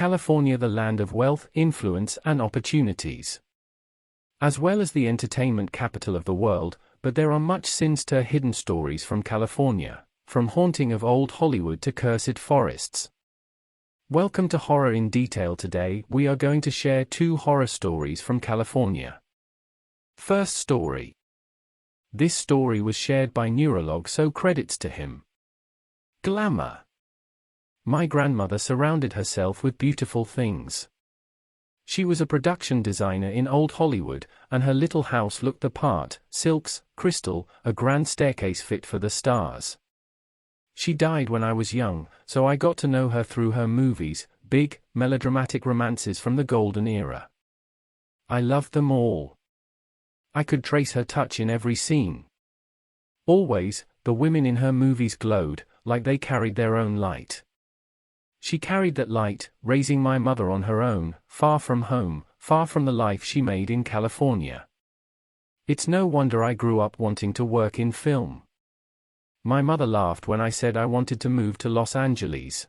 California, the land of wealth, influence, and opportunities, as well as the entertainment capital of the world, but there are much sinister hidden stories from California, from haunting of old Hollywood to cursed forests. Welcome to Horror in Detail. Today, we are going to share 2 horror stories from California. First story. This story was shared by Neurolog, so credits to him. Glamour. My grandmother surrounded herself with beautiful things. She was a production designer in old Hollywood, and her little house looked the part: silks, crystal, a grand staircase fit for the stars. She died when I was young, so I got to know her through her movies, big, melodramatic romances from the golden era. I loved them all. I could trace her touch in every scene. Always, the women in her movies glowed, like they carried their own light. She carried that light, raising my mother on her own, far from home, far from the life she made in California. It's no wonder I grew up wanting to work in film. My mother laughed when I said I wanted to move to Los Angeles.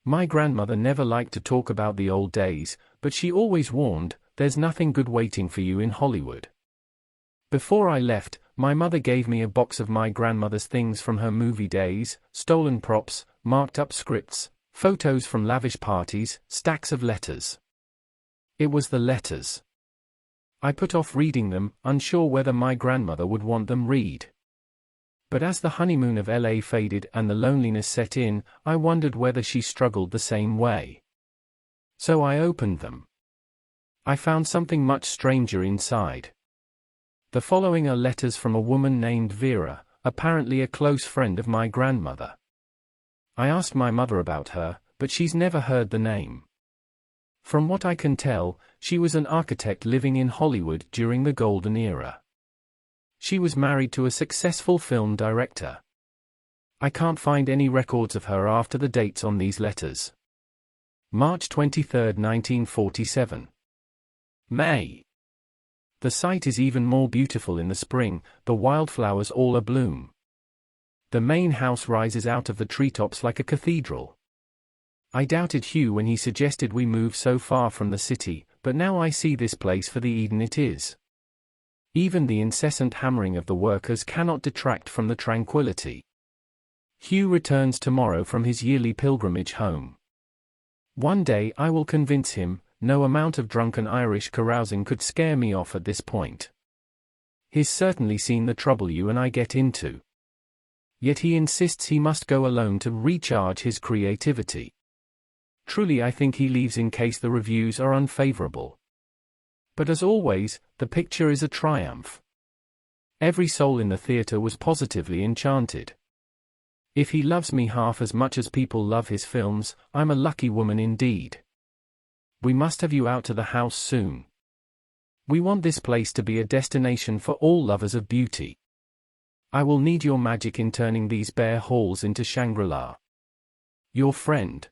My grandmother never liked to talk about the old days, but she always warned, there's nothing good waiting for you in Hollywood. Before I left, my mother gave me a box of my grandmother's things from her movie days: stolen props, marked up scripts, photos from lavish parties, stacks of letters. It was the letters. I put off reading them, unsure whether my grandmother would want them read. But as the honeymoon of LA faded and the loneliness set in, I wondered whether she struggled the same way. So I opened them. I found something much stranger inside. The following are letters from a woman named Vera, apparently a close friend of my grandmother. I asked my mother about her, but she's never heard the name. From what I can tell, she was an architect living in Hollywood during the golden era. She was married to a successful film director. I can't find any records of her after the dates on these letters. March 23, 1947. May. The site is even more beautiful in the spring, the wildflowers all abloom. The main house rises out of the treetops like a cathedral. I doubted Hugh when he suggested we move so far from the city, but now I see this place for the Eden it is. Even the incessant hammering of the workers cannot detract from the tranquility. Hugh returns tomorrow from his yearly pilgrimage home. One day I will convince him, no amount of drunken Irish carousing could scare me off at this point. He's certainly seen the trouble you and I get into. Yet he insists he must go alone to recharge his creativity. Truly, I think he leaves in case the reviews are unfavorable. But as always, the picture is a triumph. Every soul in the theater was positively enchanted. If he loves me half as much as people love his films, I'm a lucky woman indeed. We must have you out to the house soon. We want this place to be a destination for all lovers of beauty. I will need your magic in turning these bare halls into Shangri-La. Your friend,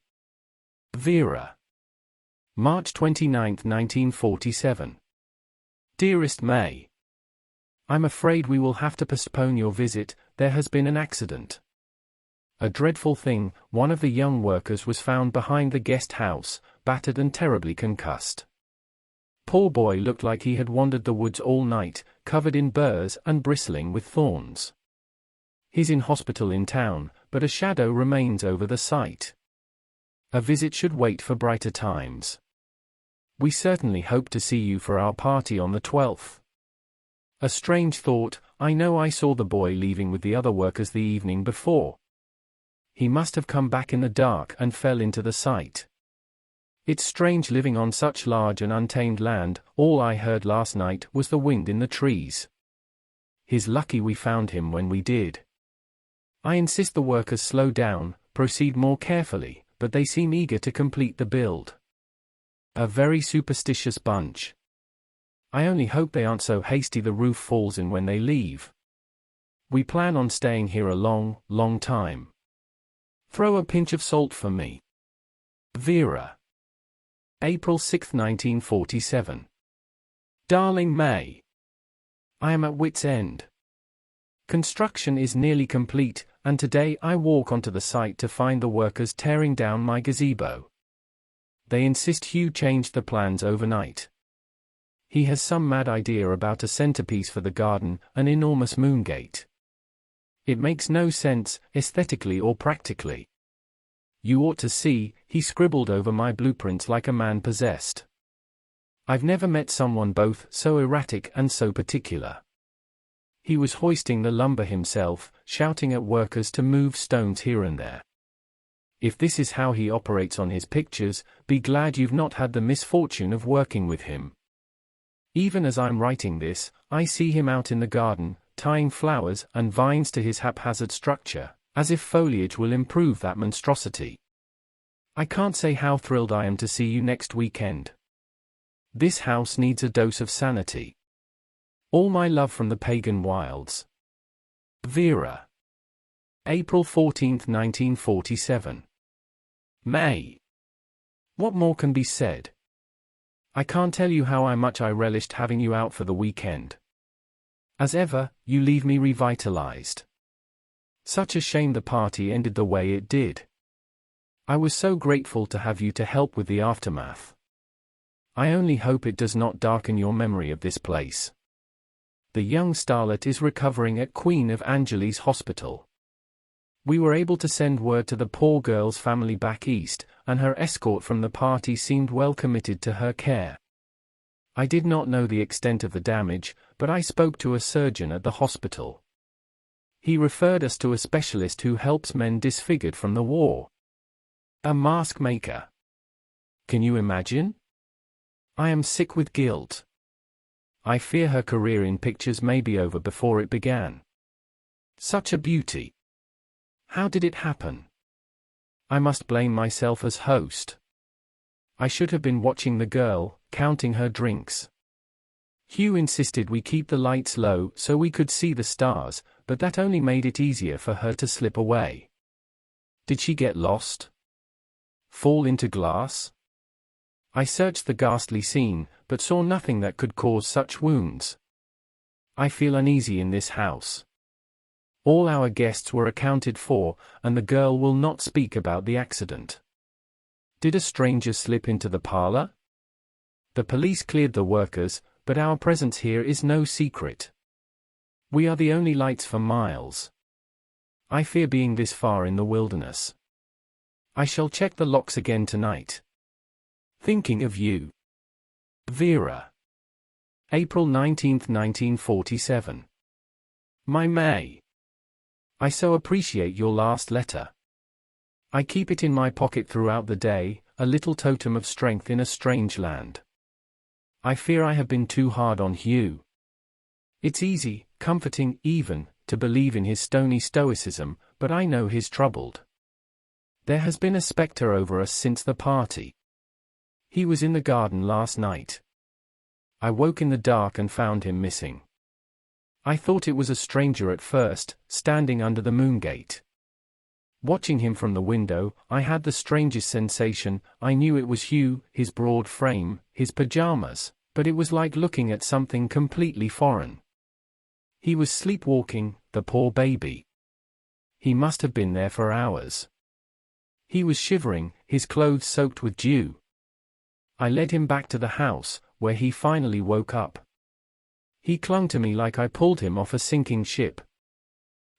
Vera. March 29, 1947. Dearest May, I'm afraid we will have to postpone your visit. There has been an accident. A dreadful thing. One of the young workers was found behind the guest house, battered and terribly concussed. Poor boy looked like he had wandered the woods all night, covered in burrs and bristling with thorns. He's in hospital in town, but a shadow remains over the site. A visit should wait for brighter times. We certainly hope to see you for our party on the 12th. A strange thought, I know I saw the boy leaving with the other workers the evening before. He must have come back in the dark and fell into the site. It's strange living on such large and untamed land. All I heard last night was the wind in the trees. He's lucky we found him when we did. I insist the workers slow down, proceed more carefully, but they seem eager to complete the build. A very superstitious bunch. I only hope they aren't so hasty the roof falls in when they leave. We plan on staying here a long, long time. Throw a pinch of salt for me. Vera. April 6, 1947. Darling May, I am at wit's end. Construction is nearly complete, and today I walk onto the site to find the workers tearing down my gazebo. They insist Hugh changed the plans overnight. He has some mad idea about a centerpiece for the garden, an enormous moongate. It makes no sense, aesthetically or practically. You ought to see, he scribbled over my blueprints like a man possessed. I've never met someone both so erratic and so particular. He was hoisting the lumber himself, shouting at workers to move stones here and there. If this is how he operates on his pictures, be glad you've not had the misfortune of working with him. Even as I'm writing this, I see him out in the garden, tying flowers and vines to his haphazard structure, as if foliage will improve that monstrosity. I can't say how thrilled I am to see you next weekend. This house needs a dose of sanity. All my love from the pagan wilds. Vera. April 14, 1947. May. What more can be said? I can't tell you how much I relished having you out for the weekend. As ever, you leave me revitalized. Such a shame the party ended the way it did. I was so grateful to have you to help with the aftermath. I only hope it does not darken your memory of this place. The young starlet is recovering at Queen of Angeles Hospital. We were able to send word to the poor girl's family back east, and her escort from the party seemed well committed to her care. I did not know the extent of the damage, but I spoke to a surgeon at the hospital. He referred us to a specialist who helps men disfigured from the war. A mask maker. Can you imagine? I am sick with guilt. I fear her career in pictures may be over before it began. Such a beauty. How did it happen? I must blame myself as host. I should have been watching the girl, counting her drinks. Hugh insisted we keep the lights low so we could see the stars, but that only made it easier for her to slip away. Did she get lost? Fall into glass? I searched the ghastly scene, but saw nothing that could cause such wounds. I feel uneasy in this house. All our guests were accounted for, and the girl will not speak about the accident. Did a stranger slip into the parlor? The police cleared the workers, but our presence here is no secret. We are the only lights for miles. I fear being this far in the wilderness. I shall check the locks again tonight. Thinking of you. Vera. April 19, 1947. My May. I so appreciate your last letter. I keep it in my pocket throughout the day, a little totem of strength in a strange land. I fear I have been too hard on Hugh. It's easy, comforting even, to believe in his stony stoicism, but I know he's troubled. There has been a specter over us since the party. He was in the garden last night. I woke in the dark and found him missing. I thought it was a stranger at first, standing under the moongate. Watching him from the window, I had the strangest sensation. I knew it was Hugh, his broad frame, his pajamas, but it was like looking at something completely foreign. He was sleepwalking, the poor baby. He must have been there for hours. He was shivering, his clothes soaked with dew. I led him back to the house, where he finally woke up. He clung to me like I pulled him off a sinking ship.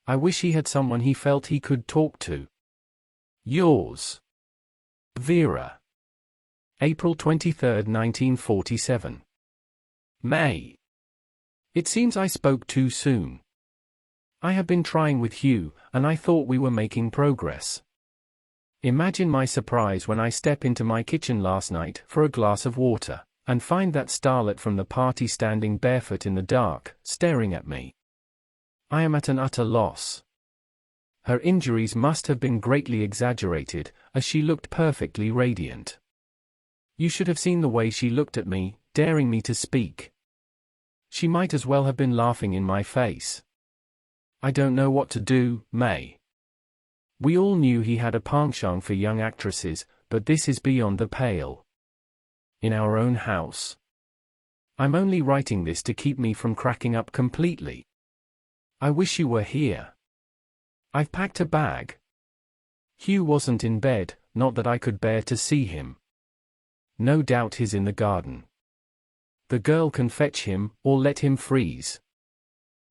I wish he had someone he felt he could talk to. Yours. Vera. April 23, 1947. May. It seems I spoke too soon. I have been trying with Hugh, and I thought we were making progress. Imagine my surprise when I step into my kitchen last night for a glass of water, and find that starlet from the party standing barefoot in the dark, staring at me. I am at an utter loss. Her injuries must have been greatly exaggerated, as she looked perfectly radiant. You should have seen the way she looked at me, daring me to speak. She might as well have been laughing in my face. I don't know what to do, May. We all knew he had a penchant for young actresses, but this is beyond the pale. In our own house. I'm only writing this to keep me from cracking up completely. I wish you were here. I've packed a bag. Hugh wasn't in bed, not that I could bear to see him. No doubt he's in the garden. The girl can fetch him, or let him freeze.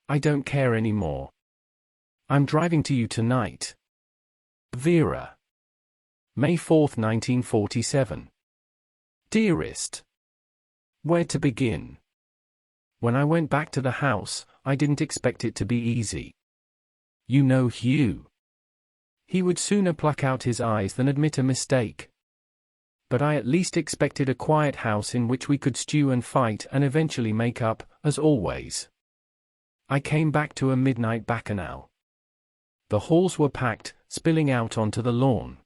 I don't care anymore. I'm driving to you tonight. Vera. May 4, 1947. Dearest. Where to begin? When I went back to the house, I didn't expect it to be easy. You know Hugh. He would sooner pluck out his eyes than admit a mistake. But I at least expected a quiet house in which we could stew and fight and eventually make up, as always. I came back to a midnight bacchanal. The halls were packed, spilling out onto the lawn.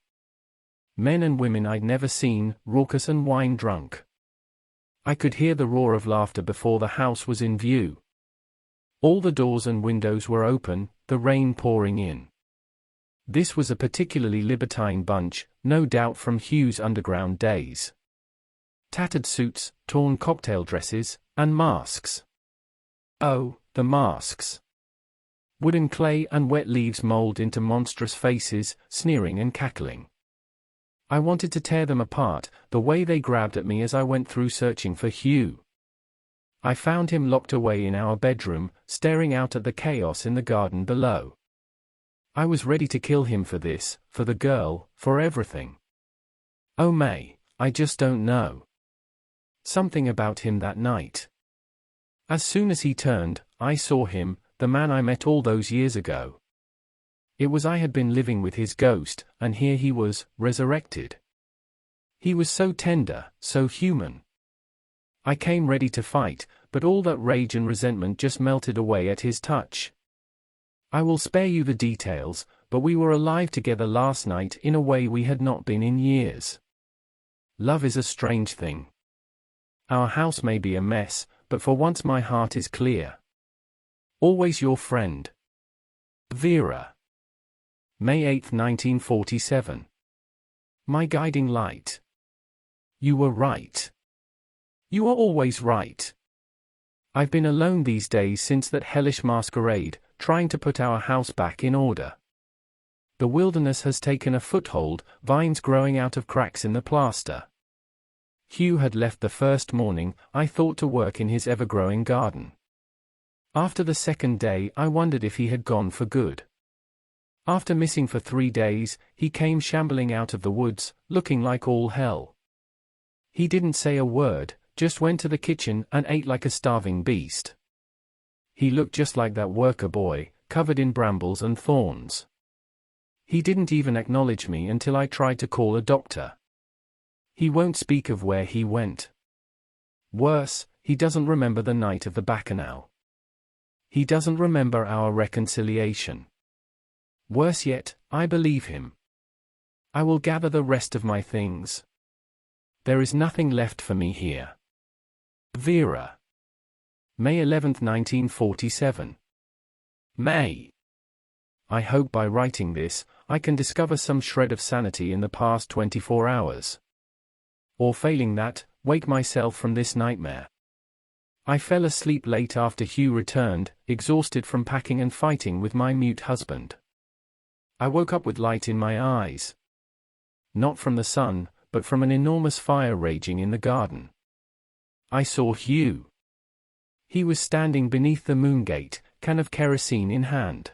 Men and women I'd never seen, raucous and wine-drunk. I could hear the roar of laughter before the house was in view. All the doors and windows were open, the rain pouring in. This was a particularly libertine bunch, no doubt from Hugh's underground days. Tattered suits, torn cocktail dresses, and masks. Oh, the masks. Wooden clay and wet leaves mold into monstrous faces, sneering and cackling. I wanted to tear them apart, the way they grabbed at me as I went through searching for Hugh. I found him locked away in our bedroom, staring out at the chaos in the garden below. I was ready to kill him for this, for the girl, for everything. Oh May, I just don't know. Something about him that night. As soon as he turned, I saw him, the man I met all those years ago. It was I had been living with his ghost, and here he was, resurrected. He was so tender, so human. I came ready to fight, but all that rage and resentment just melted away at his touch. I will spare you the details, but we were alive together last night in a way we had not been in years. Love is a strange thing. Our house may be a mess, but for once my heart is clear. Always your friend. Vera. May 8, 1947. My guiding light. You were right. You are always right. I've been alone these days since that hellish masquerade, trying to put our house back in order. The wilderness has taken a foothold, vines growing out of cracks in the plaster. Hugh had left the first morning, I thought, to work in his ever-growing garden. After the second day, I wondered if he had gone for good. After missing for 3 days, he came shambling out of the woods, looking like all hell. He didn't say a word, just went to the kitchen and ate like a starving beast. He looked just like that worker boy, covered in brambles and thorns. He didn't even acknowledge me until I tried to call a doctor. He won't speak of where he went. Worse, he doesn't remember the night of the bacchanal. He doesn't remember our reconciliation. Worse yet, I believe him. I will gather the rest of my things. There is nothing left for me here. Vera. May 11, 1947. May. I hope by writing this, I can discover some shred of sanity in the past 24 hours. Or failing that, wake myself from this nightmare. I fell asleep late after Hugh returned, exhausted from packing and fighting with my mute husband. I woke up with light in my eyes. Not from the sun, but from an enormous fire raging in the garden. I saw Hugh. He was standing beneath the moon gate, can of kerosene in hand.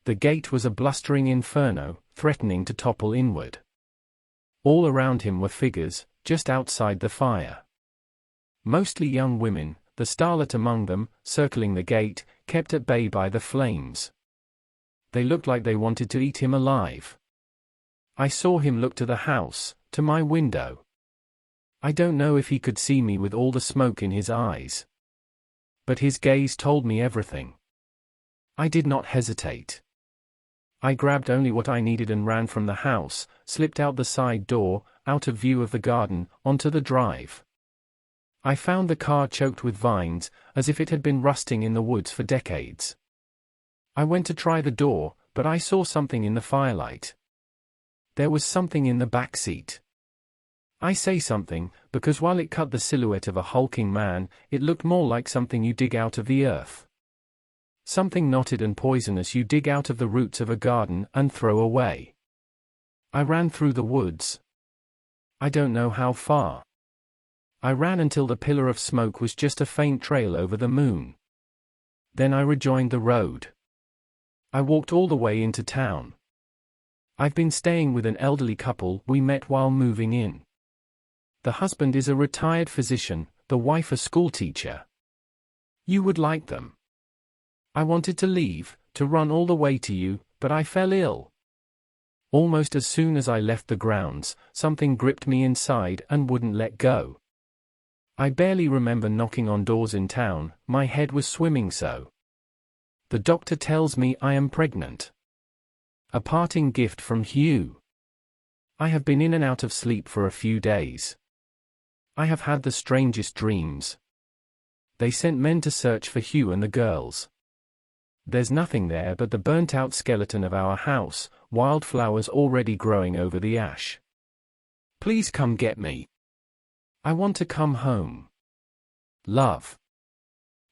The gate was a blustering inferno, threatening to topple inward. All around him were figures, just outside the fire. Mostly young women, the starlet among them, circling the gate, kept at bay by the flames. They looked like they wanted to eat him alive. I saw him look to the house, to my window. I don't know if he could see me with all the smoke in his eyes. But his gaze told me everything. I did not hesitate. I grabbed only what I needed and ran from the house, slipped out the side door, out of view of the garden, onto the drive. I found the car choked with vines, as if it had been rusting in the woods for decades. I went to try the door, but I saw something in the firelight. There was something in the back seat. I say something, because while it cut the silhouette of a hulking man, it looked more like something you dig out of the earth. Something knotted and poisonous you dig out of the roots of a garden and throw away. I ran through the woods. I don't know how far. I ran until the pillar of smoke was just a faint trail over the moon. Then I rejoined the road. I walked all the way into town. I've been staying with an elderly couple we met while moving in. The husband is a retired physician, the wife a schoolteacher. You would like them. I wanted to leave, to run all the way to you, but I fell ill. Almost as soon as I left the grounds, something gripped me inside and wouldn't let go. I barely remember knocking on doors in town, my head was swimming so. The doctor tells me I am pregnant. A parting gift from Hugh. I have been in and out of sleep for a few days. I have had the strangest dreams. They sent men to search for Hugh and the girls. There's nothing there but the burnt-out skeleton of our house, wildflowers already growing over the ash. Please come get me. I want to come home. Love.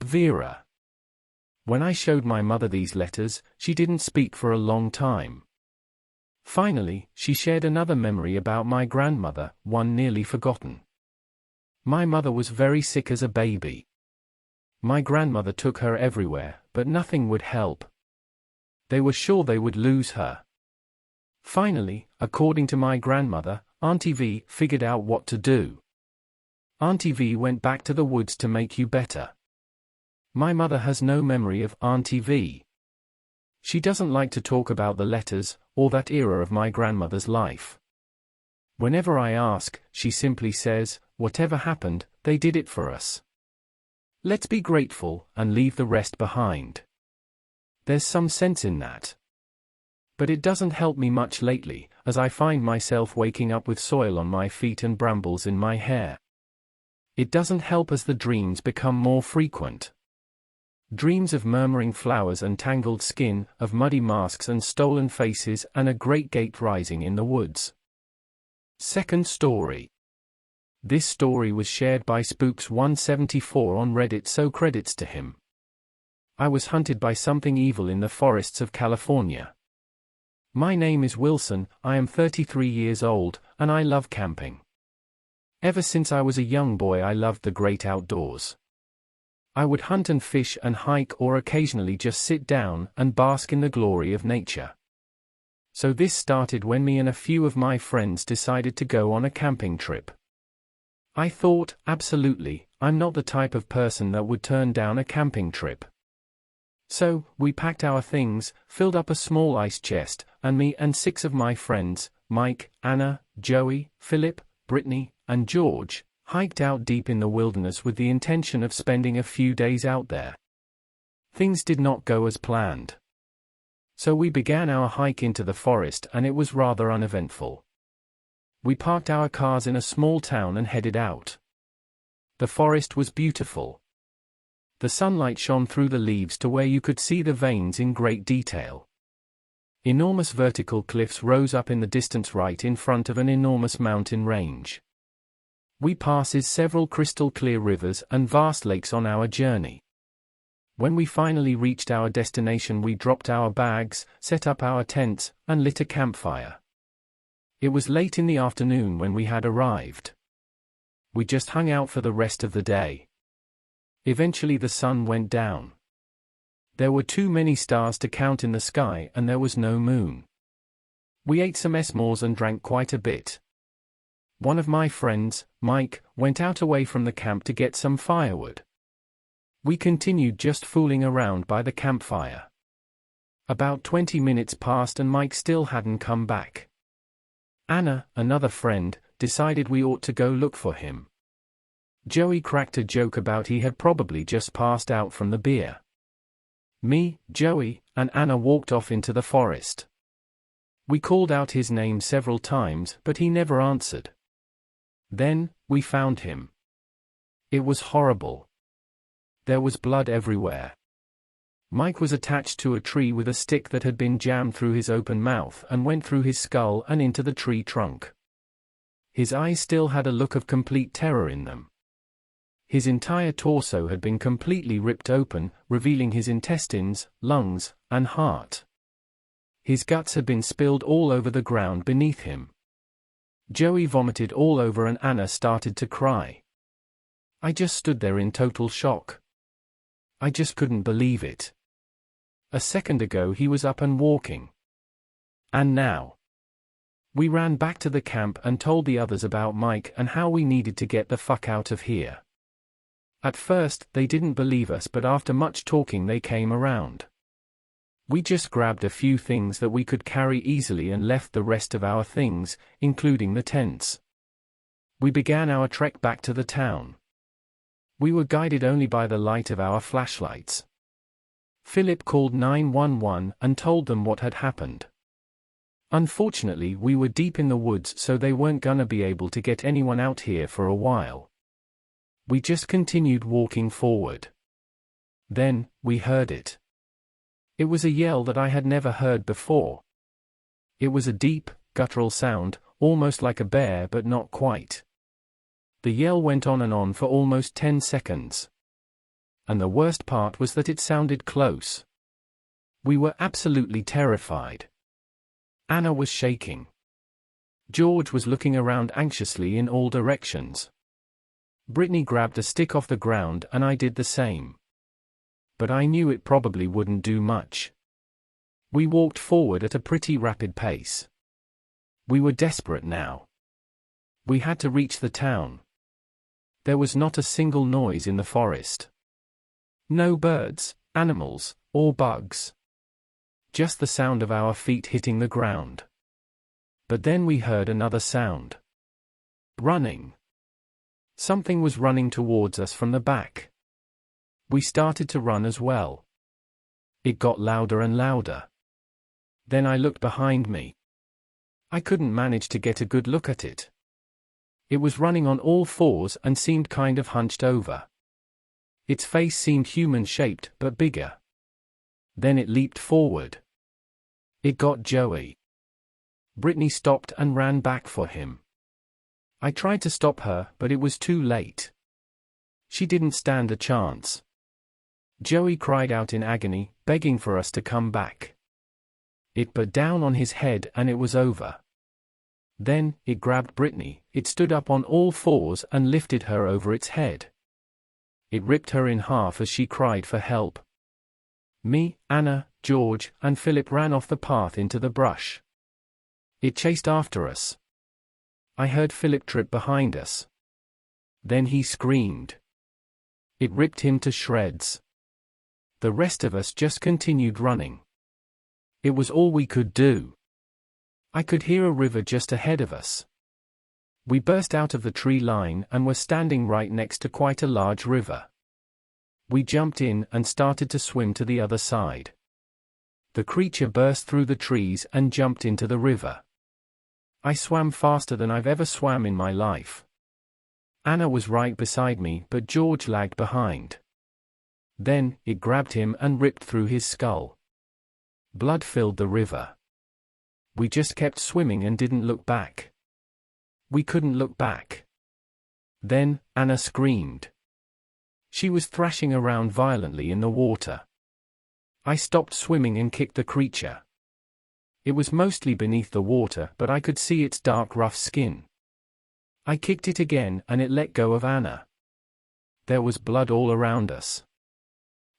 Vera. When I showed my mother these letters, she didn't speak for a long time. Finally, she shared another memory about my grandmother, one nearly forgotten. My mother was very sick as a baby. My grandmother took her everywhere, but nothing would help. They were sure they would lose her. Finally, according to my grandmother, Auntie V figured out what to do. Auntie V went back to the woods to make you better. My mother has no memory of Auntie V. She doesn't like to talk about the letters, or that era of my grandmother's life. Whenever I ask, she simply says, whatever happened, they did it for us. Let's be grateful, and leave the rest behind. There's some sense in that. But it doesn't help me much lately, as I find myself waking up with soil on my feet and brambles in my hair. It doesn't help as the dreams become more frequent. Dreams of murmuring flowers and tangled skin, of muddy masks and stolen faces and a great gate rising in the woods. Second story. This story was shared by Spooks174 on Reddit, so credits to him. I was hunted by something evil in the forests of California. My name is Wilson, I am 33 years old, and I love camping. Ever since I was a young boy I loved the great outdoors. I would hunt and fish and hike or occasionally just sit down and bask in the glory of nature. So this started when me and a few of my friends decided to go on a camping trip. I thought, absolutely, I'm not the type of person that would turn down a camping trip. So, we packed our things, filled up a small ice chest, and me and 6 of my friends, Mike, Anna, Joey, Philip, Brittany, and George, hiked out deep in the wilderness with the intention of spending a few days out there. Things did not go as planned. So we began our hike into the forest and it was rather uneventful. We parked our cars in a small town and headed out. The forest was beautiful. The sunlight shone through the leaves to where you could see the veins in great detail. Enormous vertical cliffs rose up in the distance right in front of an enormous mountain range. We passes several crystal clear rivers and vast lakes on our journey. When we finally reached our destination we dropped our bags, set up our tents, and lit a campfire. It was late in the afternoon when we had arrived. We just hung out for the rest of the day. Eventually the sun went down. There were too many stars to count in the sky and there was no moon. We ate some s'mores and drank quite a bit. One of my friends, Mike, went out away from the camp to get some firewood. We continued just fooling around by the campfire. About 20 minutes passed and Mike still hadn't come back. Anna, another friend, decided we ought to go look for him. Joey cracked a joke about he had probably just passed out from the beer. Me, Joey, and Anna walked off into the forest. We called out his name several times, but he never answered. Then, we found him. It was horrible. There was blood everywhere. Mike was attached to a tree with a stick that had been jammed through his open mouth and went through his skull and into the tree trunk. His eyes still had a look of complete terror in them. His entire torso had been completely ripped open, revealing his intestines, lungs, and heart. His guts had been spilled all over the ground beneath him. Joey vomited all over and Anna started to cry. I just stood there in total shock. I just couldn't believe it. A second ago he was up and walking. And now? We ran back to the camp and told the others about Mike and how we needed to get the fuck out of here. At first, they didn't believe us, but after much talking they came around. We just grabbed a few things that we could carry easily and left the rest of our things, including the tents. We began our trek back to the town. We were guided only by the light of our flashlights. Philip called 911 and told them what had happened. Unfortunately, we were deep in the woods, so they weren't gonna be able to get anyone out here for a while. We just continued walking forward. Then, we heard it. It was a yell that I had never heard before. It was a deep, guttural sound, almost like a bear but not quite. The yell went on and on for almost 10 seconds. And the worst part was that it sounded close. We were absolutely terrified. Anna was shaking. George was looking around anxiously in all directions. Brittany grabbed a stick off the ground and I did the same. But I knew it probably wouldn't do much. We walked forward at a pretty rapid pace. We were desperate now. We had to reach the town. There was not a single noise in the forest. No birds, animals, or bugs. Just the sound of our feet hitting the ground. But then we heard another sound. Running. Something was running towards us from the back. We started to run as well. It got louder and louder. Then I looked behind me. I couldn't manage to get a good look at it. It was running on all fours and seemed kind of hunched over. Its face seemed human-shaped but bigger. Then it leaped forward. It got Joey. Brittany stopped and ran back for him. I tried to stop her, but it was too late. She didn't stand a chance. Joey cried out in agony, begging for us to come back. It bit down on his head and it was over. Then, it grabbed Brittany, it stood up on all fours and lifted her over its head. It ripped her in half as she cried for help. Me, Anna, George, and Philip ran off the path into the brush. It chased after us. I heard Philip trip behind us. Then he screamed. It ripped him to shreds. The rest of us just continued running. It was all we could do. I could hear a river just ahead of us. We burst out of the tree line and were standing right next to quite a large river. We jumped in and started to swim to the other side. The creature burst through the trees and jumped into the river. I swam faster than I've ever swam in my life. Anna was right beside me, but George lagged behind. Then, it grabbed him and ripped through his skull. Blood filled the river. We just kept swimming and didn't look back. We couldn't look back. Then, Anna screamed. She was thrashing around violently in the water. I stopped swimming and kicked the creature. It was mostly beneath the water, but I could see its dark, rough skin. I kicked it again and it let go of Anna. There was blood all around us.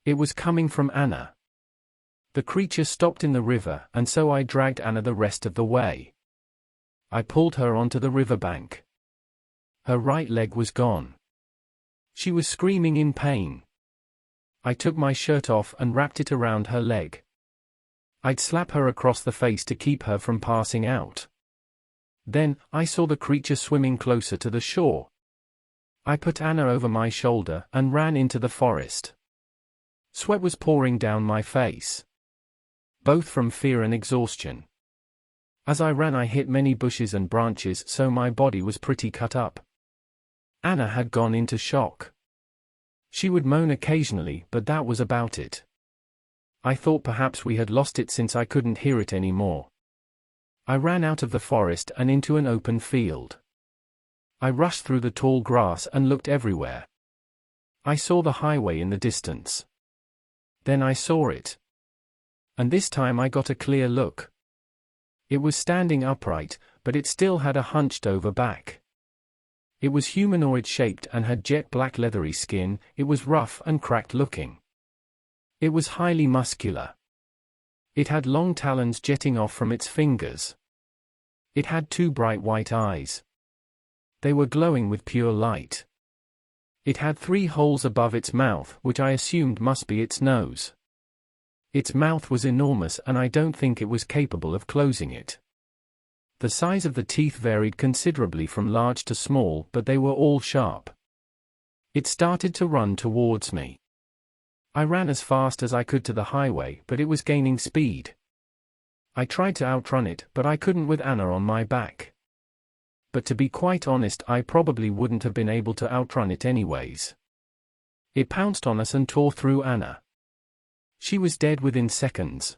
It was coming from Anna. The creature stopped in the river, and so I dragged Anna the rest of the way. I pulled her onto the riverbank. Her right leg was gone. She was screaming in pain. I took my shirt off and wrapped it around her leg. I'd slap her across the face to keep her from passing out. Then, I saw the creature swimming closer to the shore. I put Anna over my shoulder and ran into the forest. Sweat was pouring down my face. Both from fear and exhaustion. As I ran I hit many bushes and branches, so my body was pretty cut up. Anna had gone into shock. She would moan occasionally, but that was about it. I thought perhaps we had lost it since I couldn't hear it anymore. I ran out of the forest and into an open field. I rushed through the tall grass and looked everywhere. I saw the highway in the distance. Then I saw it. And this time I got a clear look. It was standing upright, but it still had a hunched-over back. It was humanoid-shaped and had jet-black leathery skin. It was rough and cracked-looking. It was highly muscular. It had long talons jetting off from its fingers. It had 2 bright white eyes. They were glowing with pure light. It had 3 holes above its mouth, which I assumed must be its nose. Its mouth was enormous, and I don't think it was capable of closing it. The size of the teeth varied considerably from large to small, but they were all sharp. It started to run towards me. I ran as fast as I could to the highway, but it was gaining speed. I tried to outrun it, but I couldn't with Anna on my back. But to be quite honest, I probably wouldn't have been able to outrun it anyways. It pounced on us and tore through Anna. She was dead within seconds.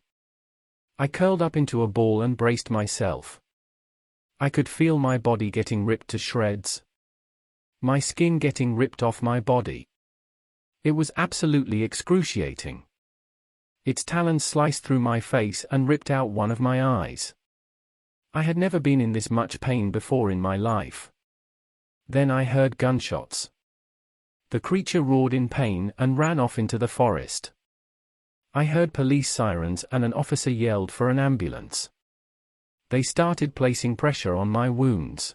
I curled up into a ball and braced myself. I could feel my body getting ripped to shreds. My skin getting ripped off my body. It was absolutely excruciating. Its talons sliced through my face and ripped out one of my eyes. I had never been in this much pain before in my life. Then I heard gunshots. The creature roared in pain and ran off into the forest. I heard police sirens and an officer yelled for an ambulance. They started placing pressure on my wounds.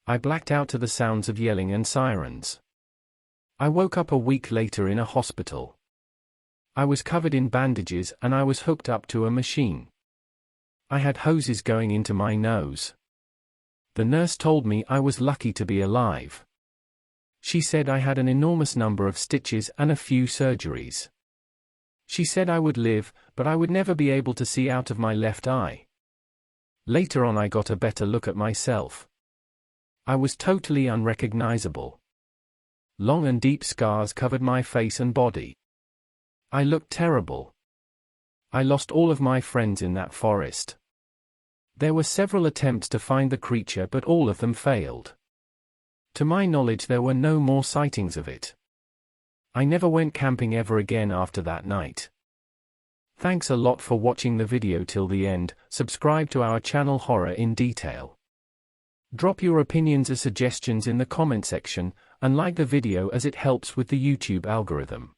I blacked out to the sounds of yelling and sirens. I woke up a week later in a hospital. I was covered in bandages and I was hooked up to a machine. I had hoses going into my nose. The nurse told me I was lucky to be alive. She said I had an enormous number of stitches and a few surgeries. She said I would live, but I would never be able to see out of my left eye. Later on I got a better look at myself. I was totally unrecognizable. Long and deep scars covered my face and body. I looked terrible. I lost all of my friends in that forest. There were several attempts to find the creature, but all of them failed. To my knowledge, there were no more sightings of it. I never went camping ever again after that night. Thanks a lot for watching the video till the end. Subscribe to our channel Horror in Detail. Drop your opinions or suggestions in the comment section, and like the video as it helps with the YouTube algorithm.